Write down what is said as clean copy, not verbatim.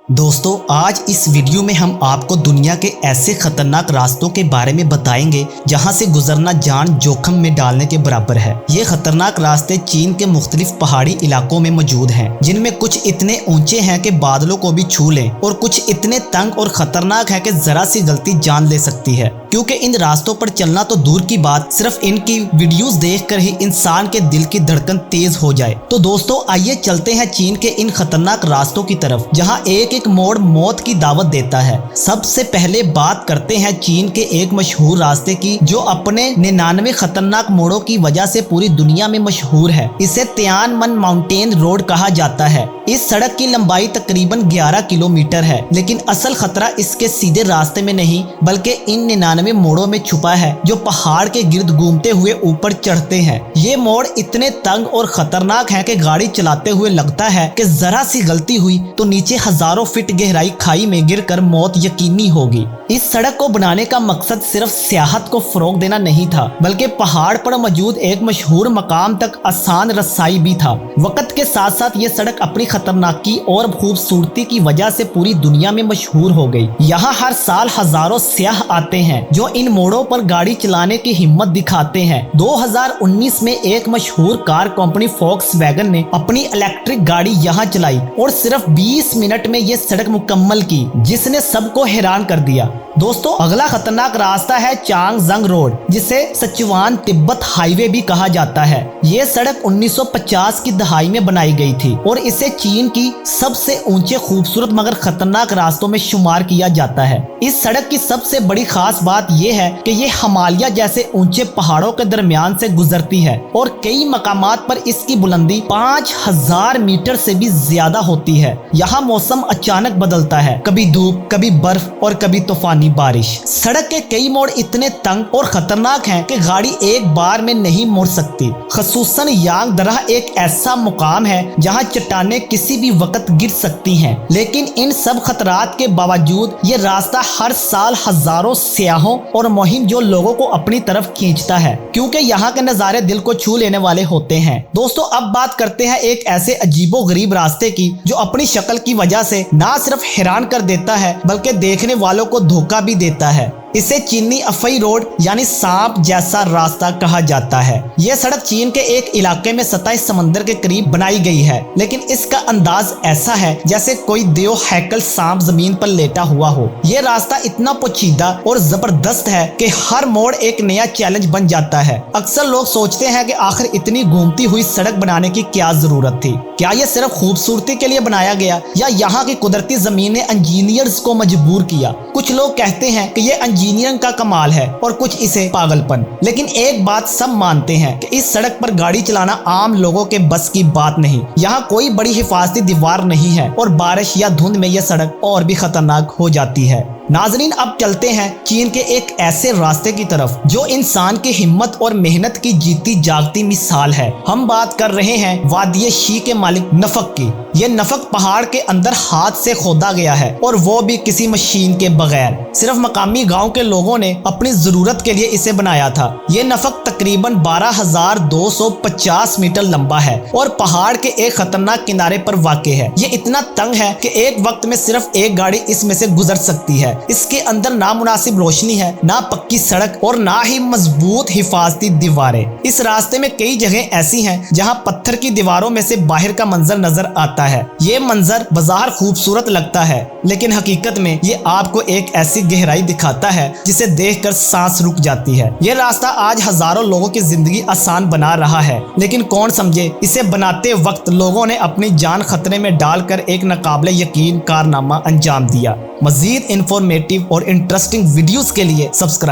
दोस्तों आज इस वीडियो में हम आपको दुनिया के ऐसे खतरनाक रास्तों के बारे में बताएंगे जहां से गुजरना जान जोखिम में डालने के बराबर है। ये खतरनाक रास्ते चीन के मुख्तलिफ पहाड़ी इलाकों में मौजूद हैं, जिनमें कुछ इतने ऊंचे हैं कि बादलों को भी छू लें और कुछ इतने तंग और खतरनाक है कि जरा सी गलती जान ले सकती है। क्योंकि इन रास्तों पर चलना तो दूर की बात, सिर्फ इनकी वीडियोस देखकर ही इंसान के दिल की धड़कन तेज हो जाए। तो दोस्तों आइए चलते हैं चीन के इन खतरनाक रास्तों की तरफ, जहां एक एक मोड़ मौत की दावत देता है। सबसे पहले बात करते हैं चीन के एक मशहूर रास्ते की, जो अपने 99 खतरनाक मोड़ों की वजह से पूरी दुनिया में मशहूर है। इसे तियानमन माउंटेन रोड कहा जाता है। इस सड़क की लंबाई तकरीबन 11 किलोमीटर है, लेकिन असल खतरा इसके सीधे रास्ते में नहीं बल्कि इन 99 मोड़ों में छुपा है, जो पहाड़ के गिर्द घूमते हुए ऊपर चढ़ते हैं। ये मोड़ इतने तंग और खतरनाक हैं कि गाड़ी चलाते हुए लगता है कि जरा सी गलती हुई तो नीचे हजारों फीट गहराई खाई में गिरकर मौत यकीनी होगी। इस सड़क को बनाने का मकसद सिर्फ सियाहत को फरोग देना नहीं था, बल्कि पहाड़ पर मौजूद एक मशहूर मकाम तक आसान रसाई भी था। वक्त के साथ साथ ये सड़क अपनी खतरनाकी और खूबसूरती की वजह से पूरी दुनिया में मशहूर हो गई। यहाँ हर साल हजारों सयाह आते हैं जो इन मोड़ों पर गाड़ी चलाने की हिम्मत दिखाते हैं। 2019 में एक मशहूर कार कंपनी फोक्सवैगन ने अपनी इलेक्ट्रिक गाड़ी यहाँ चलाई और सिर्फ 20 मिनट में ये सड़क मुकम्मल की, जिसने सबको हैरान कर दिया। दोस्तों अगला खतरनाक रास्ता है चांगजंग रोड, जिसे सचुआन तिब्बत हाईवे भी कहा जाता है। ये सड़क 1950 की दहाई में बनाई गई थी और इसे चीन की सबसे ऊंचे खूबसूरत मगर खतरनाक रास्तों में शुमार किया जाता है। इस सड़क की सबसे बड़ी खास बात यह है कि ये हिमालय जैसे ऊंचे पहाड़ों के दरमियान से गुजरती है और कई मकामात पर इसकी बुलंदी 5000 मीटर से भी ज्यादा होती है। यहाँ मौसम अचानक बदलता है, कभी धूप, कभी बर्फ और कभी तूफानी बारिश। सड़क के कई मोड़ इतने तंग और खतरनाक हैं कि गाड़ी एक बार में नहीं मुड़ सकती। खसूसन यांग दरह एक ऐसा मुकाम है जहां चट्टानें किसी भी वक्त गिर सकती हैं, लेकिन इन सब खतरात के बावजूद ये रास्ता हर साल हजारों सयाहों और मुहिम जो लोगों को अपनी तरफ खींचता है, क्योंकि यहाँ के नज़ारे दिल को छू लेने वाले होते हैं। दोस्तों अब बात करते हैं एक ऐसे अजीबो गरीब रास्ते की, जो अपनी शक्ल की वजह से ना सिर्फ हैरान कर देता है बल्कि देखने वालों को धोखा भी देता है। इसे चीनी अफई रोड यानी सांप जैसा रास्ता कहा जाता है। यह सड़क चीन के एक इलाके में सतह समंदर के करीब बनाई गई है, लेकिन इसका अंदाज ऐसा है जैसे कोई देव हैकल सांप जमीन पर लेटा हुआ हो। यह रास्ता इतना पोचीदा और जबरदस्त है कि हर मोड़ एक नया चैलेंज बन जाता है। अक्सर लोग सोचते हैं कि आखिर इतनी घूमती हुई सड़क बनाने की क्या जरूरत थी? क्या यह सिर्फ खूबसूरती के लिए बनाया गया या यहाँ की कुदरती जमीन ने इंजीनियर्स को मजबूर किया? कुछ लोग कहते हैं कि यह इंजीनियरिंग का कमाल है और कुछ इसे पागलपन। लेकिन एक बात सब मानते हैं कि इस सड़क पर गाड़ी चलाना आम लोगों के बस की बात नहीं। यहाँ कोई बड़ी हिफाजती दीवार नहीं है और बारिश या धुंध में यह सड़क और भी खतरनाक हो जाती है। नाजरीन अब चलते हैं चीन के एक ऐसे रास्ते की तरफ जो इंसान की हिम्मत और मेहनत की जीती जागती मिसाल है। हम बात कर रहे हैं वादिये शी के मालिक नफक की। ये नफक पहाड़ के अंदर हाथ से खोदा गया है और वो भी किसी मशीन के बगैर। सिर्फ मकामी गांव के लोगों ने अपनी जरूरत के लिए इसे बनाया था। ये नफक तकरीबन 12,250 मीटर लंबा है और पहाड़ के एक खतरनाक किनारे पर वाक़ है। ये इतना तंग है कि एक वक्त में सिर्फ एक गाड़ी इसमें से गुजर सकती है। इसके अंदर ना मुनासिब रोशनी है, ना पक्की सड़क और ना ही मजबूत हिफाजती दीवारें। इस रास्ते में कई जगह ऐसी हैं जहां पत्थर की दीवारों में से बाहर का मंजर नजर आता है। ये मंजर बाजार खूबसूरत लगता है, लेकिन हकीकत में ये आपको एक ऐसी गहराई दिखाता है जिसे देखकर सांस रुक जाती है। ये रास्ता आज हजारों लोगों की जिंदगी आसान बना रहा है, लेकिन कौन समझे इसे बनाते वक्त लोगों ने अपनी जान खतरे में डालकर एक नाकाबिले यकीन कारनामा अंजाम दिया। मजीद इंफॉर्मेटिव और इंटरेस्टिंग वीडियोस के लिए सब्सक्राइब